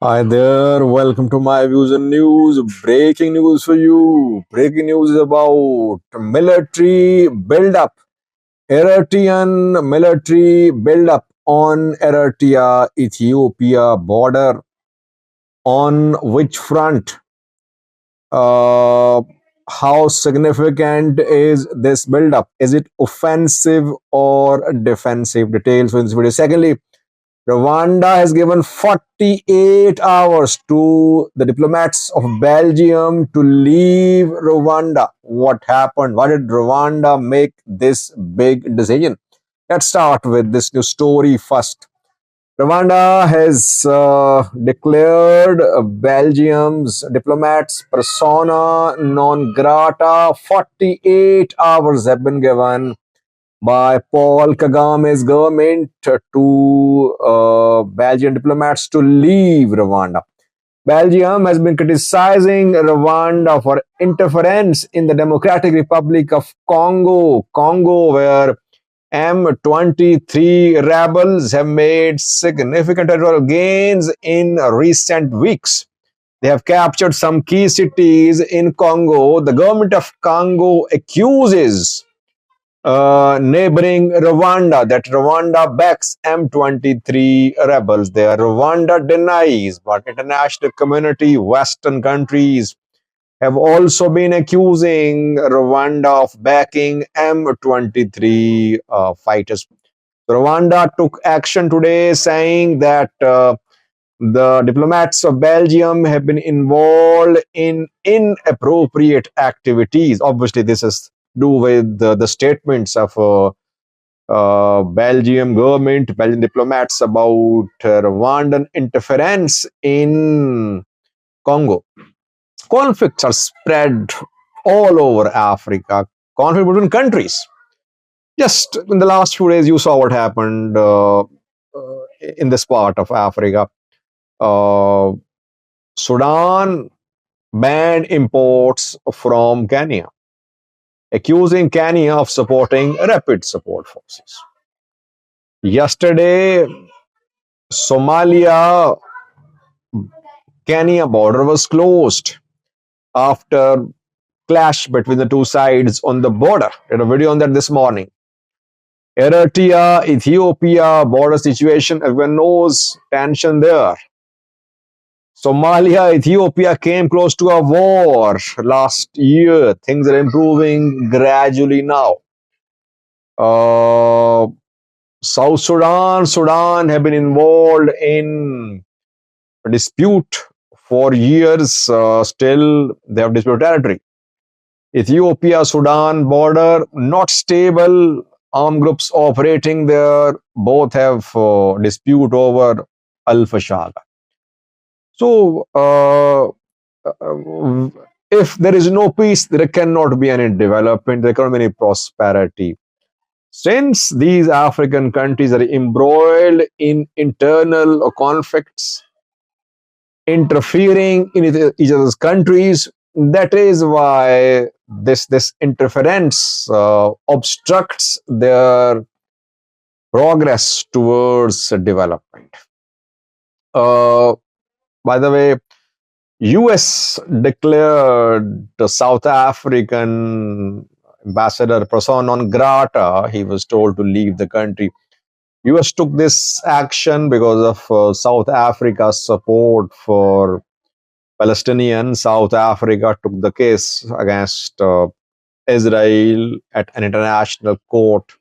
Hi there, welcome to my views and news. Breaking news for you. Breaking news is about military buildup. Eritrean military buildup on Eritrea, Ethiopia border. On which front? Uh, how significant is this buildup? Is it offensive or defensive? Details in this video. Secondly, Rwanda has given 48 hours to the diplomats of Belgium to leave Rwanda. What happened? Why did Rwanda make this big decision? Let's start with this new story first. Rwanda has declared Belgium's diplomats persona non grata. 48 hours have been given by Paul Kagame's government to Belgian diplomats to leave Rwanda. Belgium has been criticizing Rwanda for interference in the Democratic Republic of Congo, where M23 rebels have made significant territorial gains in recent weeks. They have captured some key cities in Congo. The government of Congo accuses neighboring Rwanda that Rwanda backs M23 rebels there. Rwanda denies, but international community, Western countries have also been accusing Rwanda of backing M23 fighters. Rwanda took action today saying that the diplomats of Belgium have been involved in inappropriate activities. Obviously, this is do with the statements of Belgium government, Belgian diplomats about Rwandan interference in Congo. Conflicts are spread all over Africa. Conflict between countries. Just in the last few days, you saw what happened in this part of Africa. Uh, Sudan banned imports from Kenya, accusing Kenya of supporting rapid support forces. Yesterday, Somalia Kenya border was closed after clash between the two sides on the border. I did a video on that this morning. Eritrea, Ethiopia border situation, everyone knows tension there. Somalia, Ethiopia came close to a war last year. Things are improving gradually now. South Sudan have been involved in a dispute for years. Still, they have disputed territory. Ethiopia, Sudan border not stable. Armed groups operating there. Both have dispute over Al Fashaga. So, if there is no peace, there cannot be any development, there cannot be any prosperity. Since these African countries are embroiled in internal conflicts, interfering in each other's countries, that is why this interference obstructs their progress towards development. By the way, US declared the South African ambassador persona non grata. He was told to leave the country. US took this action because of South Africa's support for Palestinians. South Africa took the case against Israel at an international court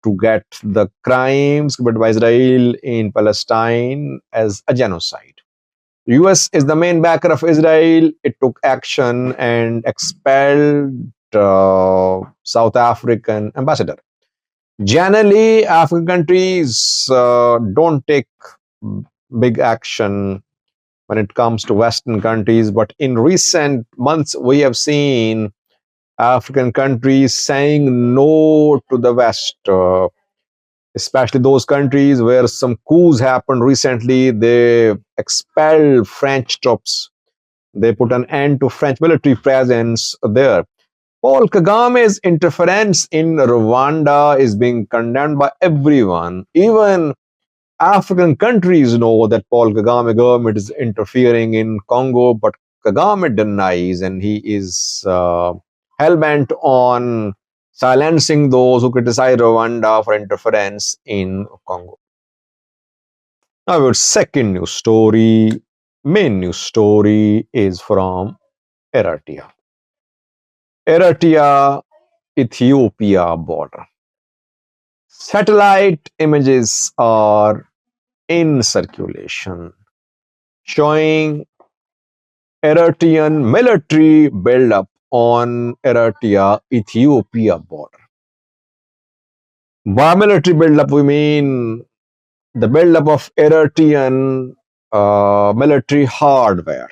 to get the crimes committed by Israel in Palestine as a genocide. US is the main backer of Israel. It took action and expelled South African ambassador. Generally, African countries don't take big action when it comes to Western countries, but in recent months, we have seen African countries saying no to the West, especially those countries where some coups happened recently. They expelled French troops. They put an end to French military presence there. Paul Kagame's interference in Rwanda is being condemned by everyone. Even African countries know that Paul Kagame government is interfering in Congo, but Kagame denies, and he is hell-bent on silencing those who criticize Rwanda for interference in Congo. Now, our second news story, main news story, is from Eritrea. Eritrea, Ethiopia border. Satellite images are in circulation showing Eritrean military buildup on Eritrea Ethiopia border. By military buildup, we mean the buildup of Eritrean military hardware.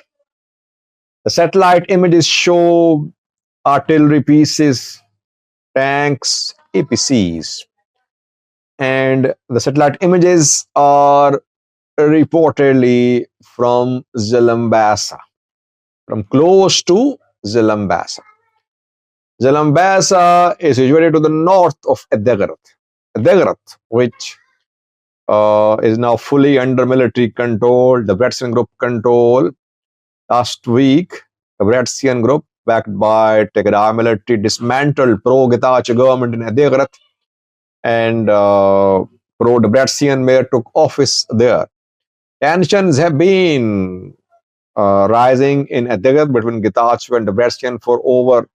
The satellite images show artillery pieces, tanks, APCs, and the satellite images are reportedly from Zalambasa, from close to Zalambasa. Zalambasa is situated to the north of Edegrat. Edegrat, which is now fully under military control, the Bratskian group control. Last week, the Bratskian group, backed by Tigray military, dismantled pro-Getachew government in Edegrat, and pro-Debretsian mayor took office there. Tensions have been rising in Edegrat between Getachew and Debrecen for over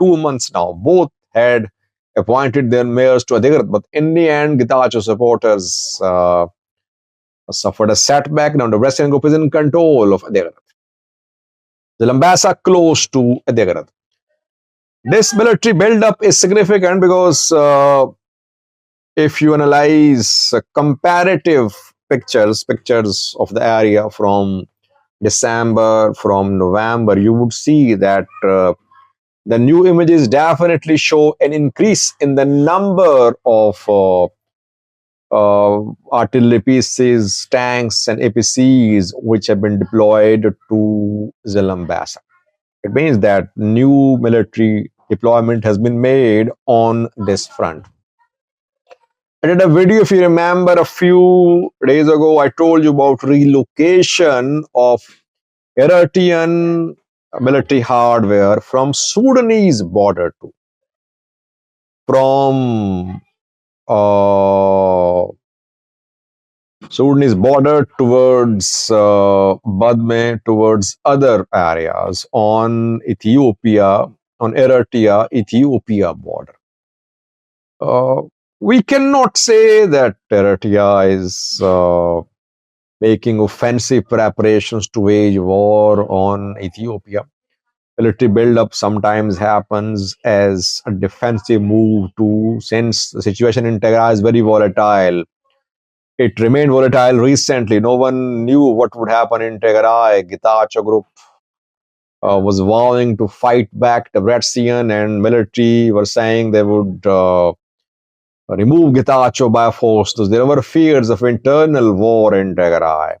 2 months now. Both had appointed their mayors to Edegrat, but in the end, Getachew supporters suffered a setback. Now, the Debrecen group is in control of Edegrat. The Lambasa close to Edegrat. This military buildup is significant because if you analyze comparative pictures of the area from December, from November, you would see that the new images definitely show an increase in the number of artillery pieces, tanks, and APCs which have been deployed to Zalambasa. It means that new military deployment has been made on this front. I did a video, if you remember, a few days ago. I told you about relocation of Eritrean military hardware from Sudanese border to from Sudanese border towards Badme, towards other areas on Ethiopia, on Eritrea, Ethiopia border. We cannot say that Eritrea is making offensive preparations to wage war on Ethiopia. Military buildup sometimes happens as a defensive move too, since the situation in Tigray is very volatile. It remained volatile recently. No one knew what would happen in Tigray. Getachew group was vowing to fight back the Debrecen, and military were saying they would remove Getachew by force. So there were fears of internal war in Tigray.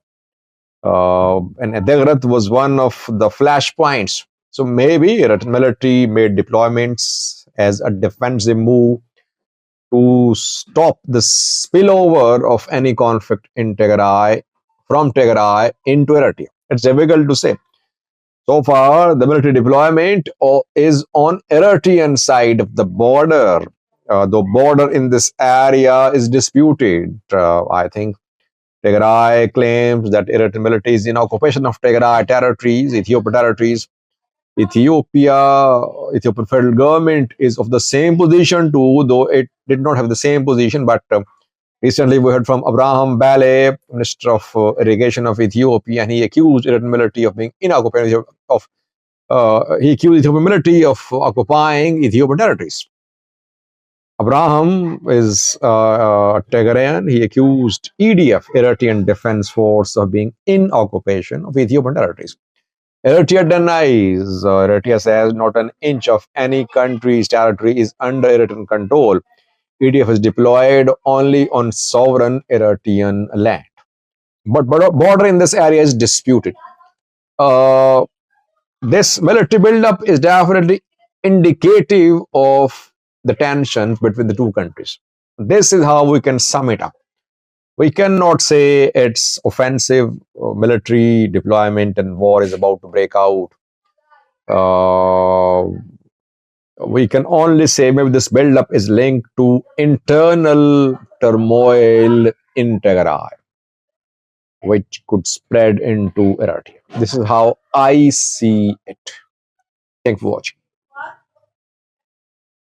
And Edegrat was one of the flashpoints. So maybe military made deployments as a defensive move to stop the spillover of any conflict in Tigray, from Tigray into Eritrea. It's difficult to say. So far, the military deployment is on Eritrean side of the border. The border in this area is disputed. I think Tigray claims that Eritrean military is in occupation of Tigray territories, Ethiopian territories. Ethiopian federal government is of the same position too, though it did not have the same position. But recently we heard from Abraham Bale, Minister of Irrigation of Ethiopia, and he accused Eritrean military of being in occupation he accused Ethiopian military of occupying Ethiopian territories. Abraham is Tigrayan. He accused EDF, Eritrean Defense Force, of being in occupation of Ethiopian territories. Eritrea denies. Eritrea says not an inch of any country's territory is under Eritrean control. EDF is deployed only on sovereign Eritrean land. But border in this area is disputed. This military buildup is definitely indicative of the tensions between the two countries. This is how we can sum it up. We cannot say it's offensive military deployment and war is about to break out. Uh, we can only say maybe this buildup is linked to internal turmoil in Tigray, which could spread into Eritrea. This is how I see it. Thank you for watching.